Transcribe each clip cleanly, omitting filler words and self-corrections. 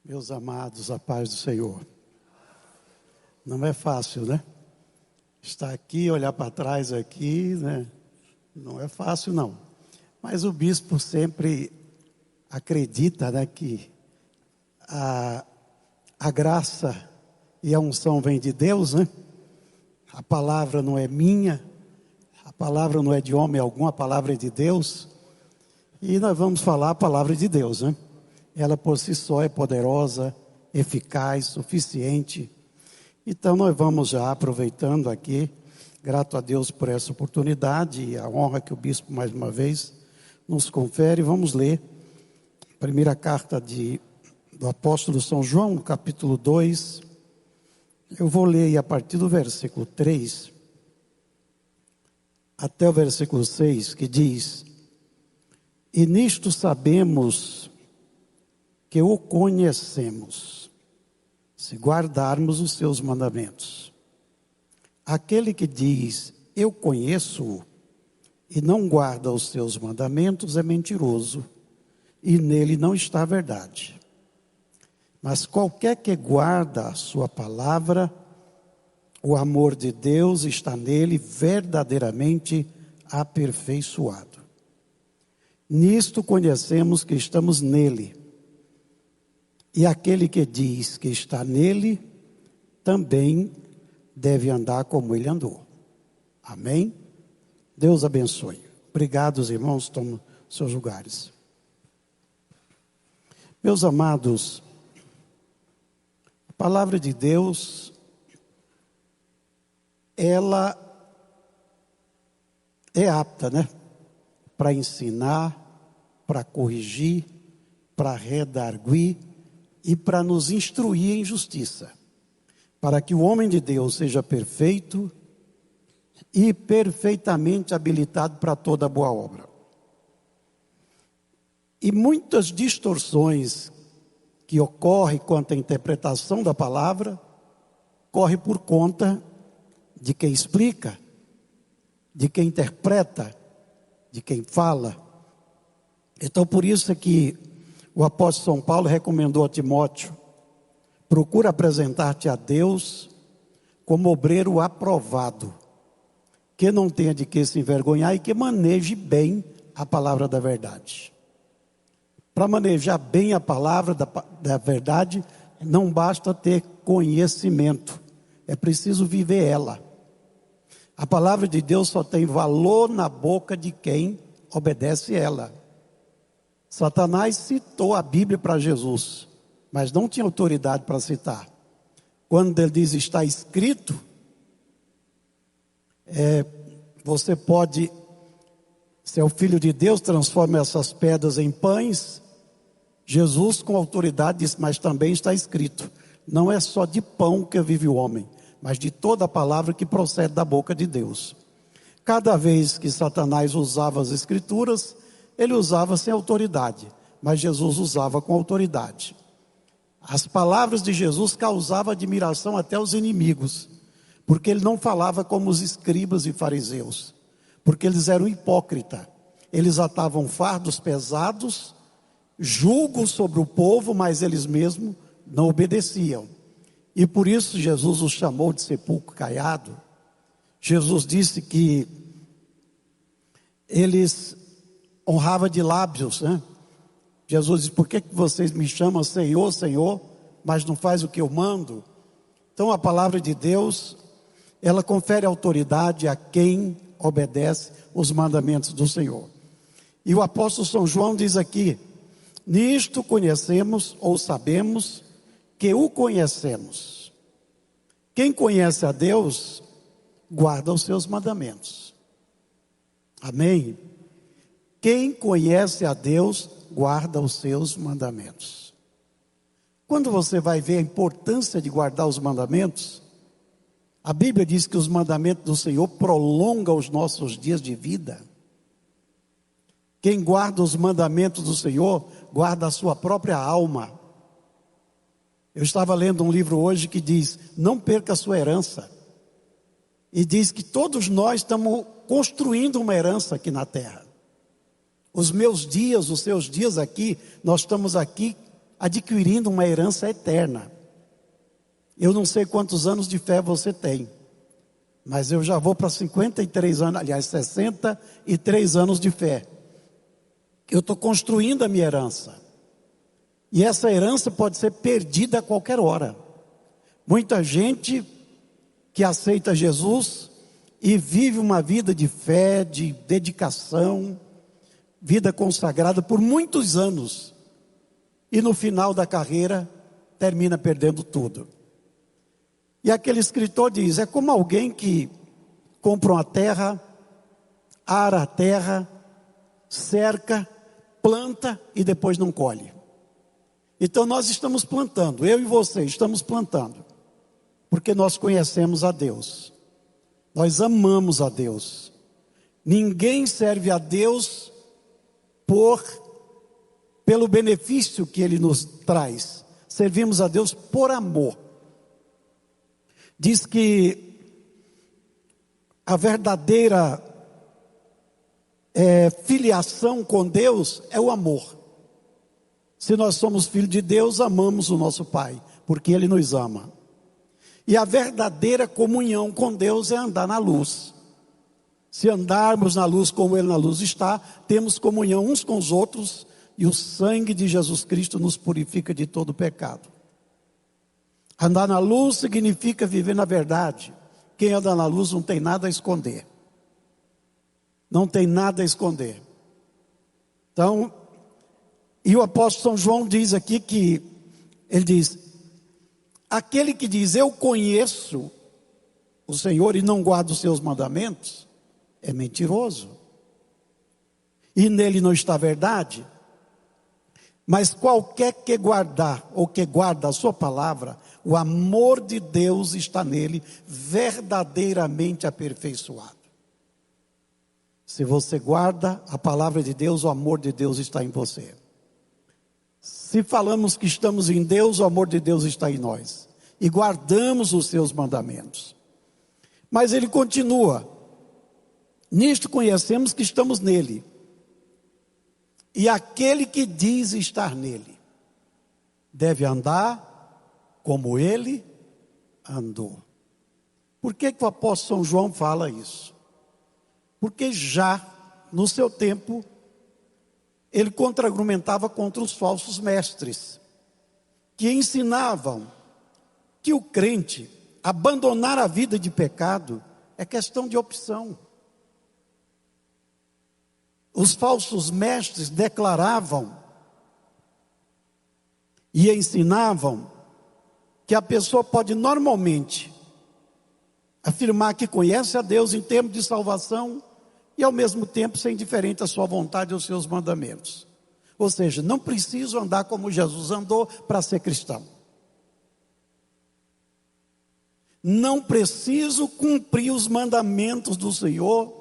Meus amados, a paz do Senhor. Não é fácil, né? Estar aqui, olhar para trás aqui, né? Não é fácil, não. Mas o bispo sempre acredita, né, que a graça e a unção vem de Deus, né? A palavra não é minha, a palavra não é de homem algum, a palavra é de Deus. E nós vamos falar a palavra de Deus, né? Ela por si só é poderosa, eficaz, suficiente. Então nós vamos já aproveitando aqui, grato a Deus por essa oportunidade e a honra que o bispo mais uma vez nos confere. Vamos ler a primeira carta do apóstolo São João, no capítulo 2. Eu vou ler a partir do versículo 3 até o versículo 6, que diz: E nisto sabemos que o conhecemos, se guardarmos os seus mandamentos. Aquele que diz, eu conheço-o, e não guarda os seus mandamentos, é mentiroso, e nele não está a verdade. Mas qualquer que guarda a sua palavra, o amor de Deus está nele verdadeiramente aperfeiçoado. Nisto conhecemos que estamos nele. E aquele que diz que está nele, também deve andar como ele andou. Amém? Deus abençoe. Obrigado, irmãos, tomem seus lugares. Meus amados, a palavra de Deus, ela é apta, né? Para ensinar, para corrigir, para redarguir e para nos instruir em justiça, para que o homem de Deus seja perfeito e perfeitamente habilitado para toda boa obra. E muitas distorções que ocorrem quanto à interpretação da palavra, corre por conta de quem explica, de quem interpreta, de quem fala. Então por isso é que o apóstolo São Paulo recomendou a Timóteo: procura apresentar-te a Deus como obreiro aprovado, que não tenha de que se envergonhar e que maneje bem a palavra da verdade. Para manejar bem a palavra da verdade, não basta ter conhecimento, é preciso viver ela. A palavra de Deus só tem valor na boca de quem obedece ela. Satanás citou a Bíblia para Jesus, mas não tinha autoridade para citar. Quando ele diz está escrito, você pode, se é o Filho de Deus, transforma essas pedras em pães. Jesus com autoridade disse, mas também está escrito. Não é só de pão que vive o homem, mas de toda a palavra que procede da boca de Deus. Cada vez que Satanás usava as escrituras, ele usava sem autoridade, mas Jesus usava com autoridade. As palavras de Jesus causavam admiração até aos inimigos, porque ele não falava como os escribas e fariseus, porque eles eram hipócritas. Eles atavam fardos pesados, julgo sobre o povo, mas eles mesmos não obedeciam. E por isso Jesus os chamou de sepulcro caiado. Jesus disse que eles honrava de lábios, né? Jesus disse, por que vocês me chamam Senhor, Senhor, mas não faz o que eu mando? Então a palavra de Deus, ela confere autoridade a quem obedece os mandamentos do Senhor. E o apóstolo São João diz aqui, nisto conhecemos ou sabemos que o conhecemos. Quem conhece a Deus, guarda os seus mandamentos. Amém? Quem conhece a Deus, guarda os seus mandamentos. Quando você vai ver a importância de guardar os mandamentos, a Bíblia diz que os mandamentos do Senhor prolongam os nossos dias de vida. Quem guarda os mandamentos do Senhor, guarda a sua própria alma. Eu estava lendo um livro hoje que diz, não perca a sua herança. E diz que todos nós estamos construindo uma herança aqui na terra. Os meus dias, os seus dias aqui, nós estamos aqui adquirindo uma herança eterna. Eu não sei quantos anos de fé você tem, mas eu já vou para 53 anos, aliás, 63 anos de fé. Eu estou construindo a minha herança. E essa herança pode ser perdida a qualquer hora. Muita gente que aceita Jesus e vive uma vida de fé, de dedicação, vida consagrada por muitos anos. E no final da carreira, termina perdendo tudo. E aquele escritor diz, é como alguém que compra uma terra, ara a terra, cerca, planta e depois não colhe. Então nós estamos plantando, eu e você estamos plantando, porque nós conhecemos a Deus, nós amamos a Deus. Ninguém serve a Deus pelo benefício que Ele nos traz, servimos a Deus por amor. Diz que a verdadeira filiação com Deus é o amor. Se nós somos filhos de Deus, amamos o nosso Pai, porque Ele nos ama. E a verdadeira comunhão com Deus é andar na luz. Se andarmos na luz como Ele na luz está, temos comunhão uns com os outros, e o sangue de Jesus Cristo nos purifica de todo pecado. Andar na luz significa viver na verdade. Quem anda na luz não tem nada a esconder. Não tem nada a esconder. Então, e o apóstolo São João diz aqui que, ele diz, aquele que diz, eu conheço o Senhor e não guarda os seus mandamentos, é mentiroso. E nele não está a verdade. Mas qualquer que guardar, ou que guarda a sua palavra, o amor de Deus está nele, verdadeiramente aperfeiçoado. Se você guarda a palavra de Deus, o amor de Deus está em você. Se falamos que estamos em Deus, o amor de Deus está em nós. E guardamos os seus mandamentos. Mas ele continua. Nisto conhecemos que estamos nele. E aquele que diz estar nele, deve andar como ele andou. Por que o apóstolo São João fala isso? Porque já no seu tempo, ele contra-argumentava contra os falsos mestres, que ensinavam que o crente abandonar a vida de pecado é questão de opção. Os falsos mestres declaravam e ensinavam que a pessoa pode normalmente afirmar que conhece a Deus em termos de salvação e ao mesmo tempo ser indiferente à sua vontade e aos seus mandamentos. Ou seja, não preciso andar como Jesus andou para ser cristão. Não preciso cumprir os mandamentos do Senhor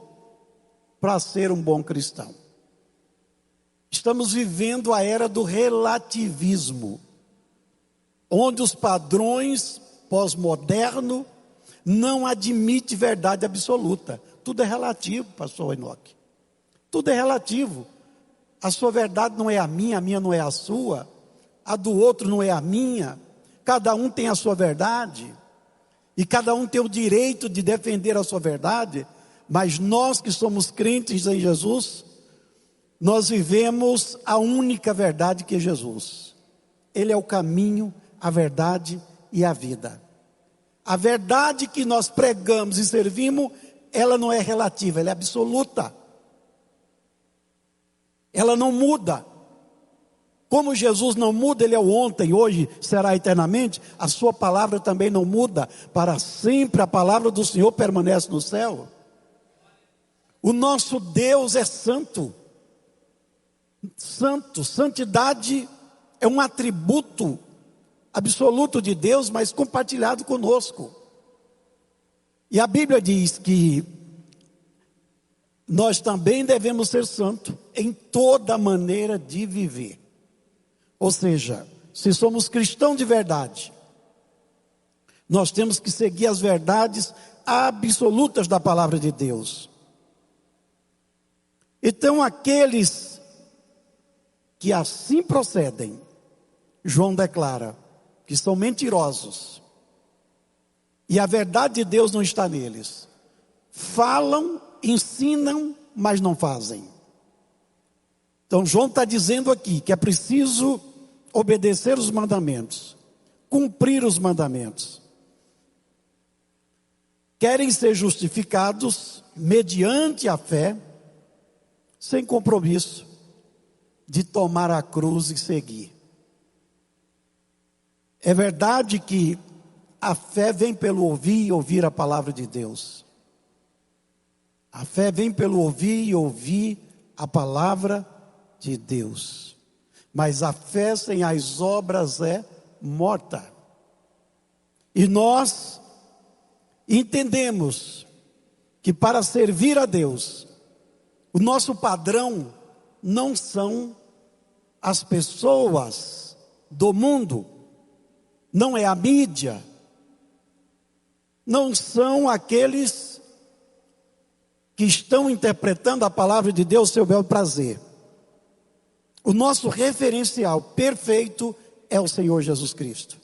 para ser um bom cristão. Estamos vivendo a era do relativismo, onde os padrões pós-moderno não admitem verdade absoluta. Tudo é relativo, pastor Enoque. Tudo é relativo. A sua verdade não é a minha não é a sua, a do outro não é a minha. Cada um tem a sua verdade, e cada um tem o direito de defender a sua verdade. Mas nós que somos crentes em Jesus, nós vivemos a única verdade que é Jesus. Ele é o caminho, a verdade e a vida. A verdade que nós pregamos e servimos, ela não é relativa, ela é absoluta. Ela não muda. Como Jesus não muda, Ele é o ontem, hoje, será eternamente, a sua palavra também não muda. Para sempre a palavra do Senhor permanece no céu. O nosso Deus é santo. Santo, santidade é um atributo absoluto de Deus, mas compartilhado conosco. E a Bíblia diz que nós também devemos ser santos em toda maneira de viver. Ou seja, se somos cristãos de verdade, nós temos que seguir as verdades absolutas da palavra de Deus. Então aqueles que assim procedem, João declara que são mentirosos. E a verdade de Deus não está neles. Falam, ensinam, mas não fazem. Então João está dizendo aqui que é preciso obedecer os mandamentos, cumprir os mandamentos. Querem ser justificados mediante a fé, sem compromisso de tomar a cruz e seguir. É verdade que a fé vem pelo ouvir e ouvir a palavra de Deus. A fé vem pelo ouvir e ouvir a palavra de Deus. Mas a fé sem as obras é morta. E nós entendemos que para servir a Deus, o nosso padrão não são as pessoas do mundo, não é a mídia, não são aqueles que estão interpretando a palavra de Deus ao seu bel prazer. O nosso referencial perfeito é o Senhor Jesus Cristo.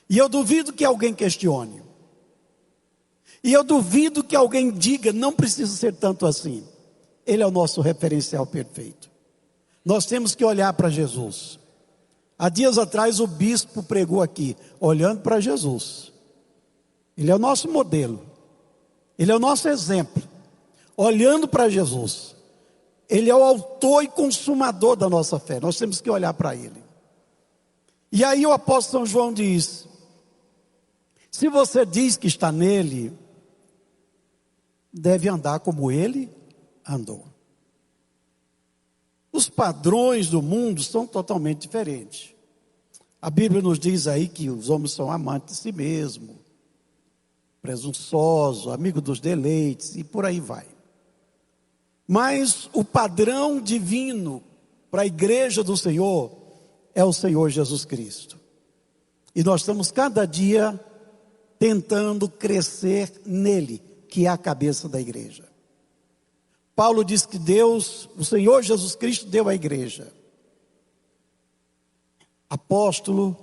E eu duvido que alguém questione. E eu duvido que alguém diga, não precisa ser tanto assim. Ele é o nosso referencial perfeito. Nós temos que olhar para Jesus. Há dias atrás o bispo pregou aqui, olhando para Jesus. Ele é o nosso modelo. Ele é o nosso exemplo. Olhando para Jesus. Ele é o autor e consumador da nossa fé. Nós temos que olhar para Ele. E aí o apóstolo São João diz, se você diz que está nele, deve andar como Ele andou. Os padrões do mundo são totalmente diferentes. A Bíblia nos diz aí que os homens são amantes de si mesmos, presunçosos, amigos dos deleites e por aí vai. Mas o padrão divino para a igreja do Senhor é o Senhor Jesus Cristo. E nós estamos cada dia tentando crescer nele, que é a cabeça da igreja. Paulo diz que Deus, o Senhor Jesus Cristo deu à igreja apóstolo,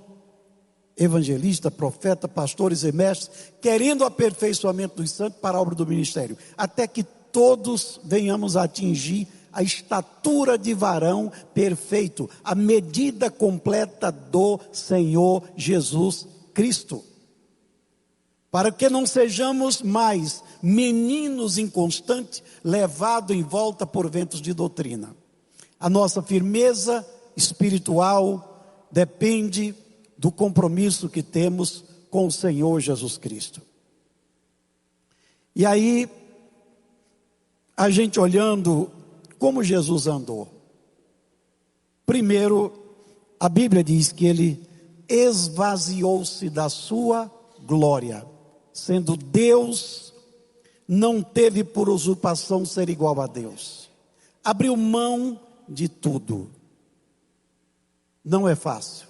evangelista, profeta, pastores e mestres, querendo o aperfeiçoamento dos santos para a obra do ministério, até que todos venhamos a atingir a estatura de varão perfeito, a medida completa do Senhor Jesus Cristo. Para que não sejamos mais meninos inconstantes, levados em volta por ventos de doutrina. A nossa firmeza espiritual depende do compromisso que temos com o Senhor Jesus Cristo. E aí, a gente olhando como Jesus andou. Primeiro, a Bíblia diz que ele esvaziou-se da sua glória. Sendo Deus, não teve por usurpação ser igual a Deus. Abriu mão de tudo. Não é fácil.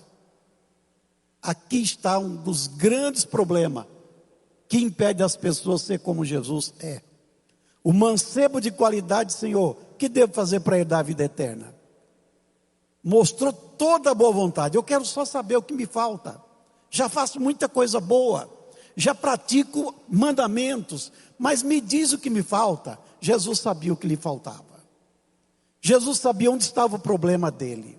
Aqui está um dos grandes problemas que impede as pessoas ser como Jesus é. O mancebo de qualidade, Senhor, que devo fazer para herdar a vida eterna? Mostrou toda a boa vontade. Eu quero só saber o que me falta. Já faço muita coisa boa. Já pratico mandamentos, mas me diz o que me falta. Jesus sabia o que lhe faltava. Jesus sabia onde estava o problema dele.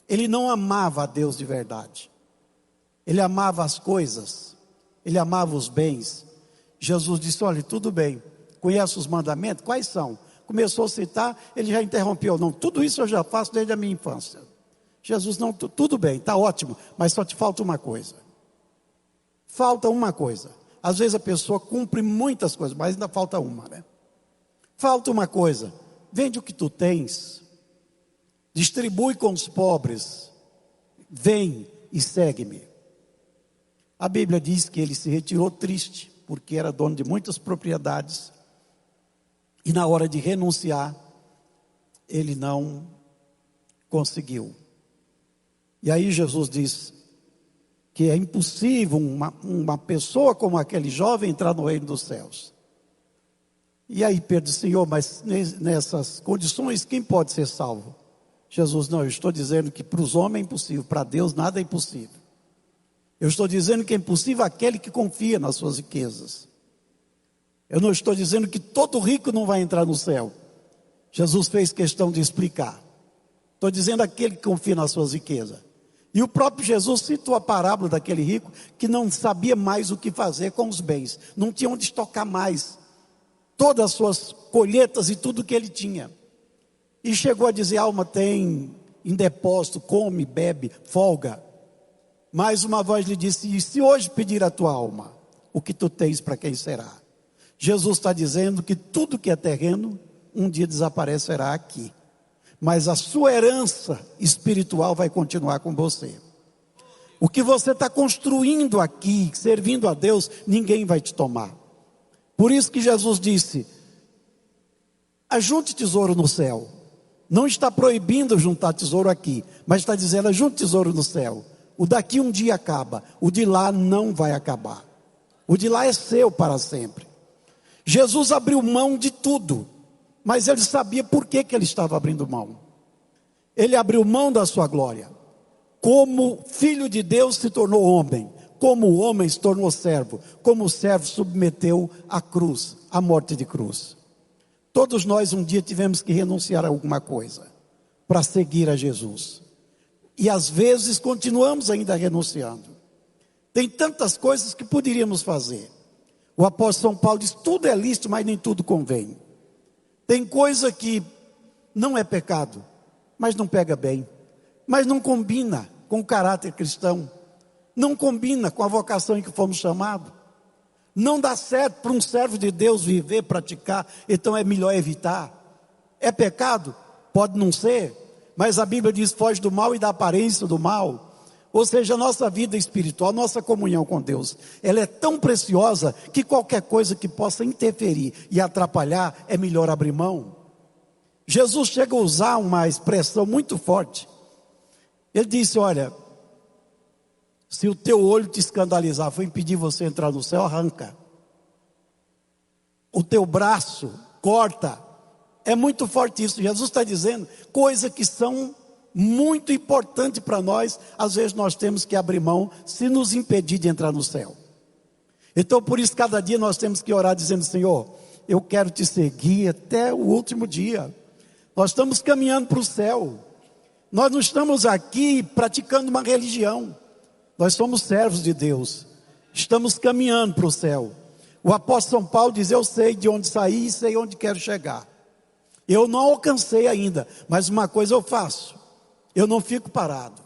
Ele não amava a Deus de verdade. Ele amava as coisas. Ele amava os bens. Jesus disse, olha, tudo bem. Conhece os mandamentos? Quais são? Começou a citar, ele já interrompeu. Não, tudo isso eu já faço desde a minha infância. Jesus, não, tudo bem, está ótimo, mas só te falta uma coisa. Falta uma coisa. Às vezes a pessoa cumpre muitas coisas, mas ainda falta uma, né? Falta uma coisa. Vende o que tu tens. Distribui com os pobres. Vem e segue-me. A Bíblia diz que ele se retirou triste, porque era dono de muitas propriedades. E na hora de renunciar, ele não conseguiu. E aí Jesus diz que é impossível uma pessoa como aquele jovem entrar no reino dos céus. E aí Pedro disse, Senhor, mas nessas condições, quem pode ser salvo? Jesus, não, eu estou dizendo que para os homens é impossível, para Deus nada é impossível. Eu estou dizendo que é impossível aquele que confia nas suas riquezas. Eu não estou dizendo que todo rico não vai entrar no céu. Jesus fez questão de explicar. Estou dizendo aquele que confia nas suas riquezas. E o próprio Jesus citou a parábola daquele rico que não sabia mais o que fazer com os bens. Não tinha onde estocar mais todas as suas colheitas e tudo que ele tinha. E chegou a dizer, alma tem em depósito, come, bebe, folga. Mais uma voz lhe disse, e se hoje pedir a tua alma, o que tu tens para quem será? Jesus está dizendo que tudo que é terreno, um dia desaparecerá aqui. Mas a sua herança espiritual vai continuar com você. O que você está construindo aqui, servindo a Deus, ninguém vai te tomar. Por isso que Jesus disse, ajunte tesouro no céu. Não está proibindo juntar tesouro aqui, mas está dizendo, ajunte tesouro no céu. O daqui um dia acaba, o de lá não vai acabar. O de lá é seu para sempre. Jesus abriu mão de tudo, mas ele sabia por que ele estava abrindo mão. Ele abriu mão da sua glória. Como filho de Deus se tornou homem, como o homem se tornou servo, como o servo submeteu à cruz, à morte de cruz. Todos nós um dia tivemos que renunciar a alguma coisa para seguir a Jesus. E às vezes continuamos ainda renunciando. Tem tantas coisas que poderíamos fazer. O apóstolo São Paulo diz, tudo é lícito, mas nem tudo convém. Tem coisa que não é pecado, mas não pega bem, mas não combina com o caráter cristão, não combina com a vocação em que fomos chamados, não dá certo para um servo de Deus viver, praticar, então é melhor evitar. É pecado? Pode não ser, mas a Bíblia diz, foge do mal e da aparência do mal. Ou seja, a nossa vida espiritual, nossa comunhão com Deus, ela é tão preciosa que qualquer coisa que possa interferir e atrapalhar, é melhor abrir mão. Jesus chega a usar uma expressão muito forte. Ele disse, olha, se o teu olho te escandalizar, for impedir você entrar no céu, arranca. O teu braço, corta. É muito forte isso. Jesus está dizendo coisas que são muito importantes para nós. Às vezes nós temos que abrir mão, se nos impedir de entrar no céu. Então por isso cada dia nós temos que orar dizendo, Senhor, eu quero te seguir até o último dia. Nós estamos caminhando para o céu. Nós não estamos aqui praticando uma religião. Nós somos servos de Deus. Estamos caminhando para o céu. O apóstolo São Paulo diz, eu sei de onde saí e sei onde quero chegar. Eu não alcancei ainda, mas uma coisa eu faço. Eu não fico parado.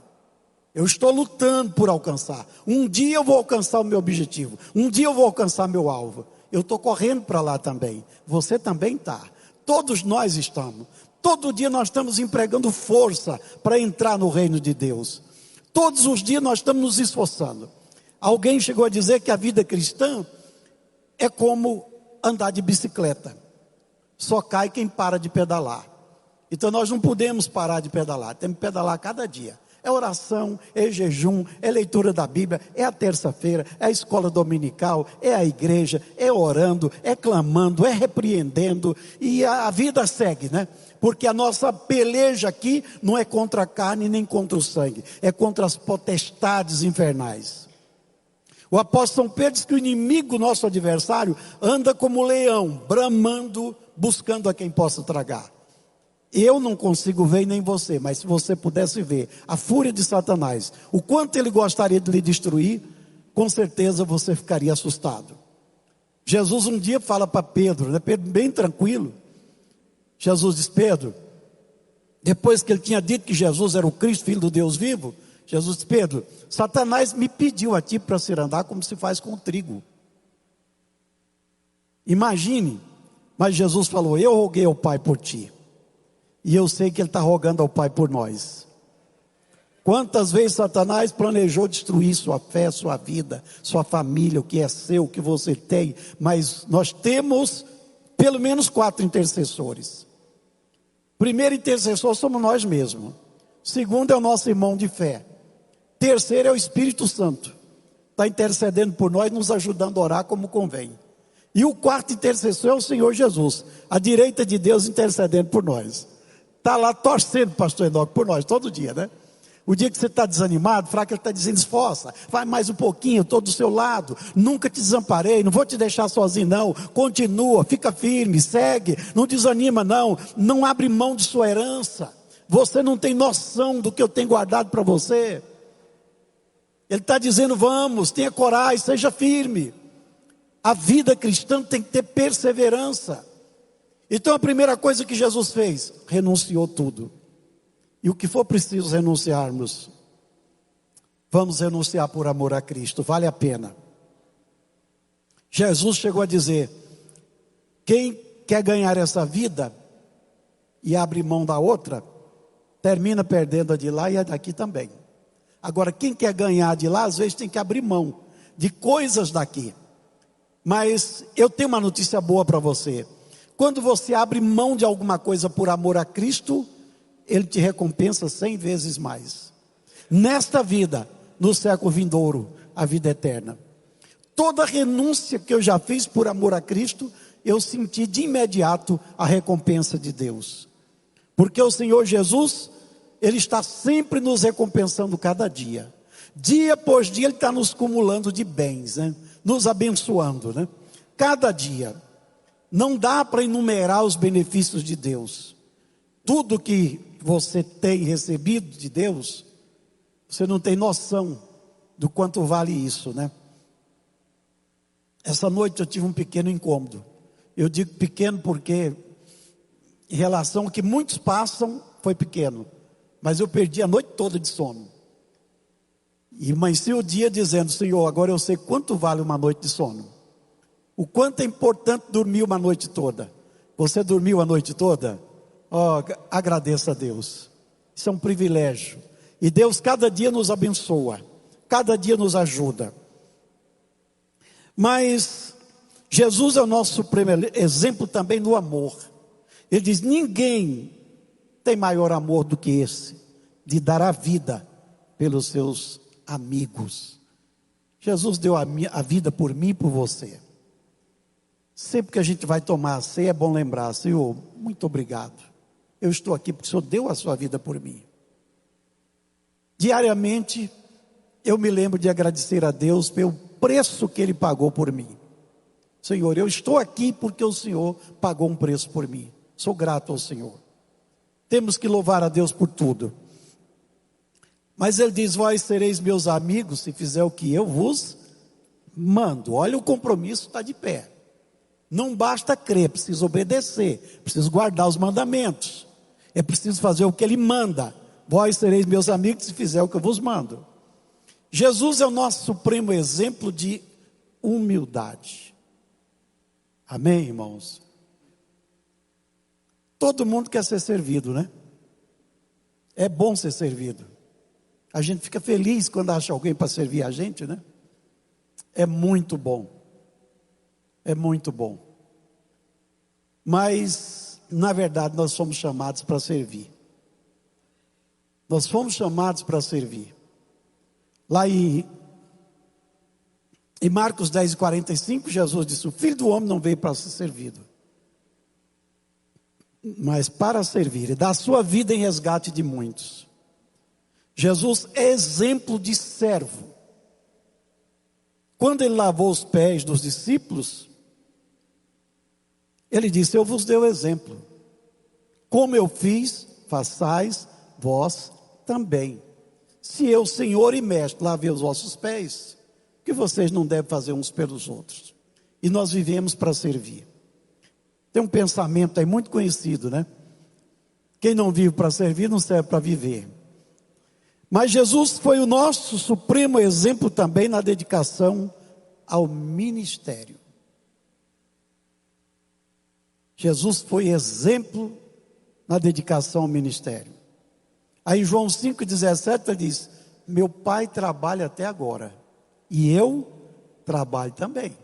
Eu estou lutando por alcançar. Um dia eu vou alcançar o meu objetivo. Um dia eu vou alcançar meu alvo. Eu estou correndo para lá também. Você também está. Todos nós estamos. Todo dia nós estamos empregando força para entrar no reino de Deus. Todos os dias nós estamos nos esforçando. Alguém chegou a dizer que a vida cristã é como andar de bicicleta. Só cai quem para de pedalar. Então nós não podemos parar de pedalar. Temos que pedalar cada dia. É oração, é jejum, é leitura da Bíblia, é a terça-feira, é a escola dominical, é a igreja, é orando, é clamando, é repreendendo. E a vida segue, né? Porque a nossa peleja aqui não é contra a carne nem contra o sangue. É contra as potestades infernais. O apóstolo São Pedro diz que o inimigo, nosso adversário, anda como leão, bramando, buscando a quem possa tragar. Eu não consigo ver nem você, mas se você pudesse ver a fúria de Satanás, o quanto ele gostaria de lhe destruir, com certeza você ficaria assustado. Jesus um dia fala para Pedro, né? Pedro bem tranquilo. Jesus diz, Pedro, depois que ele tinha dito que Jesus era o Cristo, Filho do Deus vivo, Jesus disse, Pedro, Satanás me pediu a ti para se andar como se faz com o trigo. Imagine, mas Jesus falou, eu roguei ao Pai por ti. E eu sei que Ele está rogando ao Pai por nós. Quantas vezes Satanás planejou destruir sua fé, sua vida, sua família, o que é seu, o que você tem. Mas nós temos pelo menos 4 intercessores. Primeiro intercessor somos nós mesmos. Segundo é o nosso irmão de fé. Terceiro é o Espírito Santo. Está intercedendo por nós, nos ajudando a orar como convém. E o quarto intercessor é o Senhor Jesus. À direita de Deus intercedendo por nós. está lá torcendo, pastor Enoque, por nós, todo dia, né? O dia que você está desanimado, fraco, ele está dizendo: esforça, vai mais um pouquinho, estou do seu lado, nunca te desamparei, não vou te deixar sozinho não, continua, fica firme, segue, não desanima não, não abre mão de sua herança, você não tem noção do que eu tenho guardado para você. Ele está dizendo: vamos, tenha coragem, seja firme. A vida cristã tem que ter perseverança. Então a primeira coisa que Jesus fez, renunciou tudo. E o que for preciso renunciarmos, vamos renunciar por amor a Cristo, vale a pena. Jesus chegou a dizer: quem quer ganhar essa vida e abre mão da outra, termina perdendo a de lá e a daqui também. Agora, quem quer ganhar de lá, às vezes tem que abrir mão de coisas daqui. Mas eu tenho uma notícia boa para você: quando você abre mão de alguma coisa por amor a Cristo, Ele te recompensa 100 vezes mais. Nesta vida, no século vindouro, a vida eterna. Toda renúncia que eu já fiz por amor a Cristo, eu senti de imediato a recompensa de Deus. Porque o Senhor Jesus, Ele está sempre nos recompensando cada dia. Dia após dia Ele está nos cumulando de bens, né? Nos abençoando, né? Cada dia. Não dá para enumerar os benefícios de Deus. Tudo que você tem recebido de Deus, você não tem noção do quanto vale isso, né? Essa noite eu tive um pequeno incômodo. Eu digo pequeno porque, em relação ao que muitos passam, foi pequeno. Mas eu perdi a noite toda de sono. E amanheci o dia dizendo: Senhor, agora eu sei quanto vale uma noite de sono. O quanto é importante dormir uma noite toda. Você dormiu a noite toda? Oh, agradeça a Deus. Isso é um privilégio. E Deus cada dia nos abençoa, cada dia nos ajuda. Mas Jesus é o nosso supremo exemplo também no amor. Ele diz: ninguém tem maior amor do que esse, de dar a vida pelos seus amigos. Jesus deu a vida por mim e por você. Sempre que a gente vai tomar a ceia, é bom lembrar: Senhor, muito obrigado. Eu estou aqui porque o Senhor deu a sua vida por mim. Diariamente, eu me lembro de agradecer a Deus pelo preço que Ele pagou por mim. Senhor, eu estou aqui porque o Senhor pagou um preço por mim. Sou grato ao Senhor. Temos que louvar a Deus por tudo. Mas Ele diz: vós sereis meus amigos se fizer o que eu vos mando. Olha, o compromisso está de pé. Não basta crer, precisa obedecer, precisa guardar os mandamentos. É preciso fazer o que Ele manda. Vós sereis meus amigos se fizer o que eu vos mando. Jesus é o nosso supremo exemplo de humildade. Amém, irmãos? Todo mundo quer ser servido, né? É bom ser servido. A gente fica feliz quando acha alguém para servir a gente, né? É muito bom. É muito bom. Mas, na verdade, nós somos chamados para servir. Nós fomos chamados para servir. Lá em Marcos 10:45, Jesus disse: o Filho do Homem não veio para ser servido, mas para servir e dar a sua vida em resgate de muitos. Jesus é exemplo de servo. Quando Ele lavou os pés dos discípulos, Ele disse: eu vos dei o exemplo. Como eu fiz, façais vós também. Se eu, Senhor e Mestre, lavei os vossos pés, que vocês não devem fazer uns pelos outros. E nós vivemos para servir. Tem um pensamento aí muito conhecido, né? Quem não vive para servir, não serve para viver. Mas Jesus foi o nosso supremo exemplo também na dedicação ao ministério. Jesus foi exemplo na dedicação ao ministério. Aí João 5,17 ele diz: meu pai trabalha até agora, e eu trabalho também.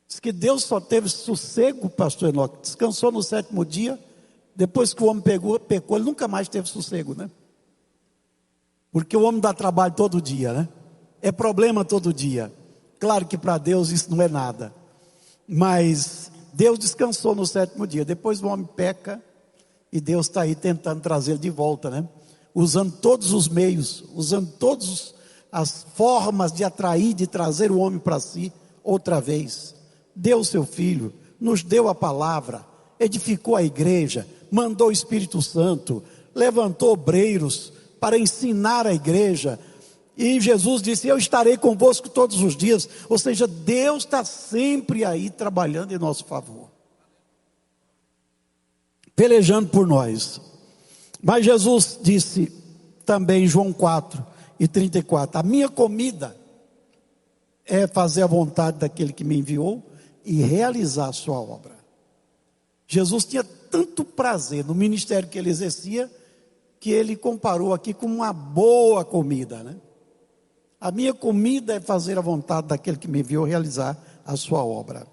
Diz que Deus só teve sossego, pastor Enoque, descansou no 7º dia, depois que o homem pecou, ele nunca mais teve sossego, né? Porque o homem dá trabalho todo dia, né? É problema todo dia. Claro que para Deus isso não é nada, mas Deus descansou no 7º dia, depois o homem peca, E Deus está aí tentando trazê-lo de volta, né? Usando todos os meios, usando todas as formas de atrair, de trazer o homem para si outra vez. Deu o seu filho, nos deu a palavra, edificou a igreja, mandou o Espírito Santo, levantou obreiros para ensinar a igreja. E Jesus disse: eu estarei convosco todos os dias. Ou seja, Deus está sempre aí trabalhando em nosso favor, pelejando por nós. Mas Jesus disse também em João 4:34: a minha comida é fazer a vontade daquele que me enviou e realizar a sua obra. Jesus tinha tanto prazer no ministério que ele exercia, que ele comparou aqui com uma boa comida, né? A minha comida é fazer a vontade daquele que me enviou, realizar a sua obra.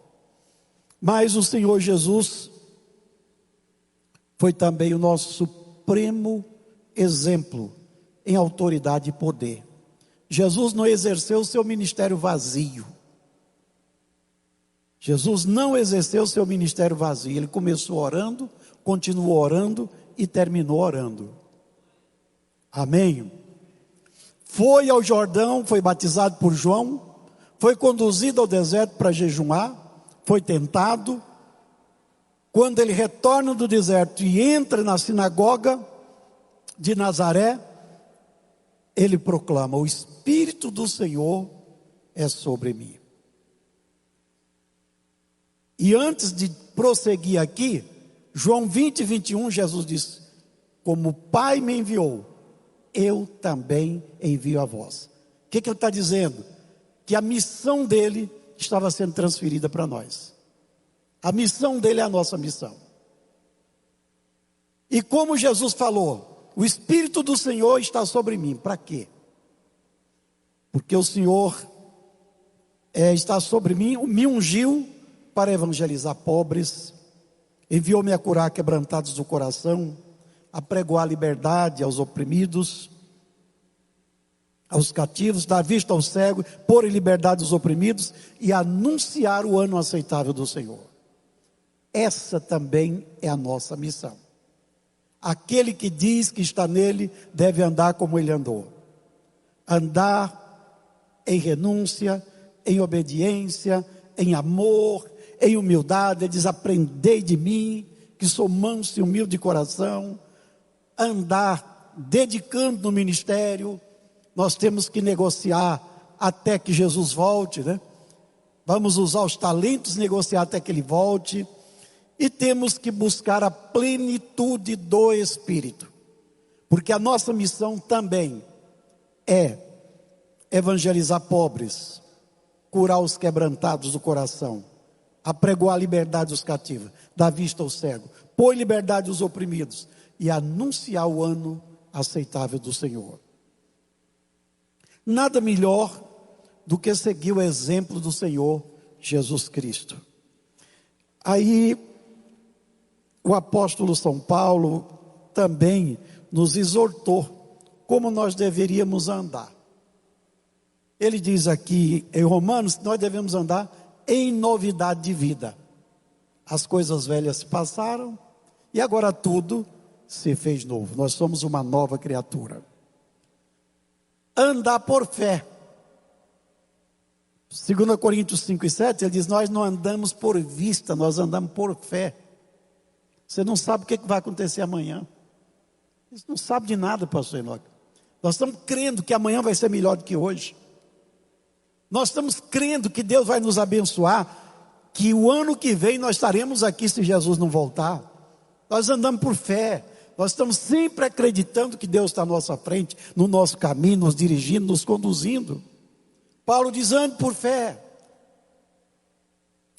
Mas o Senhor Jesus foi também o nosso supremo exemplo em autoridade e poder. Jesus não exerceu o seu ministério vazio. Jesus não exerceu o seu ministério vazio. Ele começou orando, continuou orando e terminou orando. Amém? Foi ao Jordão, foi batizado por João, foi conduzido ao deserto para jejuar, foi tentado. Quando ele retorna do deserto e entra na sinagoga de Nazaré, ele proclama: o Espírito do Senhor é sobre mim. E antes de prosseguir aqui, João 20:21, Jesus diz: como o Pai me enviou, eu também envio a vós. O que ele está dizendo? Que a missão dele estava sendo transferida para nós. A missão dele é a nossa missão. E como Jesus falou: o Espírito do Senhor está sobre mim. Para quê? Porque o Senhor está sobre mim, me ungiu para evangelizar pobres, enviou-me a curar quebrantados do coração, a pregoar liberdade aos oprimidos, aos cativos, dar vista aos cegos, pôr em liberdade os oprimidos e anunciar o ano aceitável do Senhor. Essa também é a nossa missão. Aquele que diz que está nele deve andar como ele andou. Andar em renúncia, em obediência, em amor, em humildade. Ele diz: aprendei de mim, que sou manso e humilde de coração. Andar dedicando no ministério. Nós temos que negociar até que Jesus volte, né? Vamos usar os talentos, negociar até que ele volte. E temos que buscar a plenitude do Espírito, porque a nossa missão também é evangelizar pobres, curar os quebrantados do coração, apregoar a liberdade dos cativos, dar vista ao cego, pôr em liberdade os oprimidos e anunciar o ano aceitável do Senhor. Nada melhor do que seguir o exemplo do Senhor Jesus Cristo. Aí o apóstolo São Paulo também nos exortou como nós deveríamos andar. Ele diz aqui em Romanos que nós devemos andar em novidade de vida. As coisas velhas se passaram e agora tudo se fez novo. Nós somos uma nova criatura. Andar por fé. 2 Coríntios 5:7, ele diz: nós não andamos por vista, nós andamos por fé. Você não sabe o que vai acontecer amanhã. Você não sabe de nada, pastor Enoque. Nós estamos crendo que amanhã vai ser melhor do que hoje. Nós estamos crendo que Deus vai nos abençoar, que o ano que vem nós estaremos aqui se Jesus não voltar. Nós andamos por fé. Nós estamos sempre acreditando que Deus está à nossa frente, no nosso caminho, nos dirigindo, nos conduzindo. Paulo diz: ande por fé.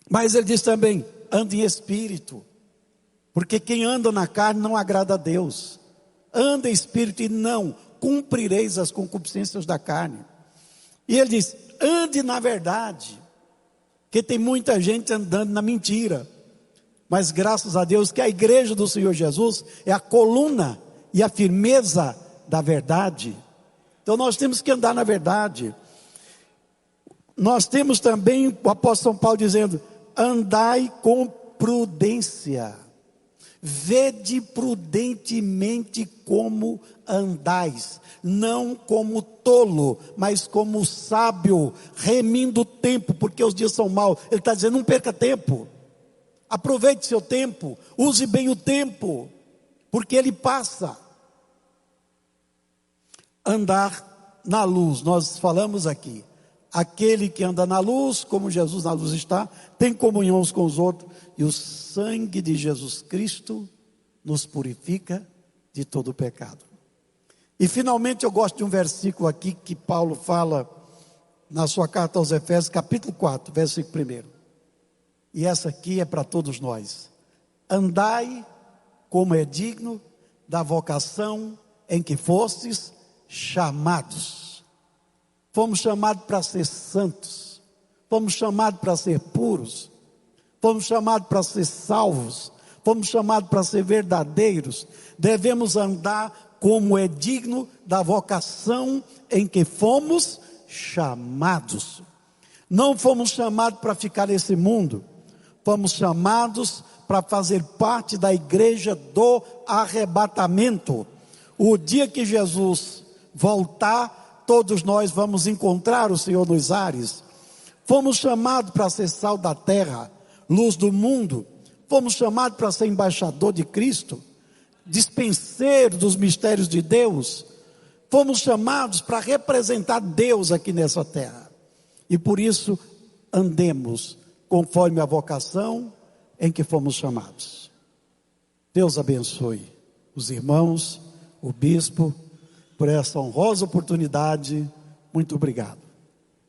Mas ele diz também: ande em espírito. Porque quem anda na carne não agrada a Deus. Anda em espírito e não cumprireis as concupiscências da carne. E ele diz: ande na verdade. Porque tem muita gente andando na mentira. Mas graças a Deus que a igreja do Senhor Jesus é a coluna e a firmeza da verdade. Então nós temos que andar na verdade. Nós temos também o apóstolo São Paulo dizendo: andai com prudência. Vede prudentemente como andais, não como tolo, mas como sábio, remindo o tempo, porque os dias são maus. Ele está dizendo, não perca tempo, aproveite seu tempo, use bem o tempo, porque ele passa. Andar na luz, nós falamos aqui, aquele que anda na luz, como Jesus na luz está, tem comunhão uns com os outros, e o sangue de Jesus Cristo nos purifica de todo o pecado. E finalmente eu gosto de um versículo aqui que Paulo fala na sua carta aos Efésios, capítulo 4, versículo 1. E essa aqui é para todos nós. Andai como é digno da vocação em que fostes chamados. Fomos chamados para ser santos, fomos chamados para ser puros, fomos chamados para ser salvos, fomos chamados para ser verdadeiros. Devemos andar como é digno da vocação em que fomos chamados. Não fomos chamados para ficar nesse mundo, fomos chamados para fazer parte da igreja do arrebatamento. O dia que Jesus voltar, todos nós vamos encontrar o Senhor nos ares. Fomos chamados para ser sal da terra, luz do mundo. Fomos chamados para ser embaixador de Cristo, dispenseiro dos mistérios de Deus. Fomos chamados para representar Deus aqui nessa terra. E por isso andemos conforme a vocação em que fomos chamados. Deus abençoe os irmãos, o bispo, por essa honrosa oportunidade. Muito obrigado.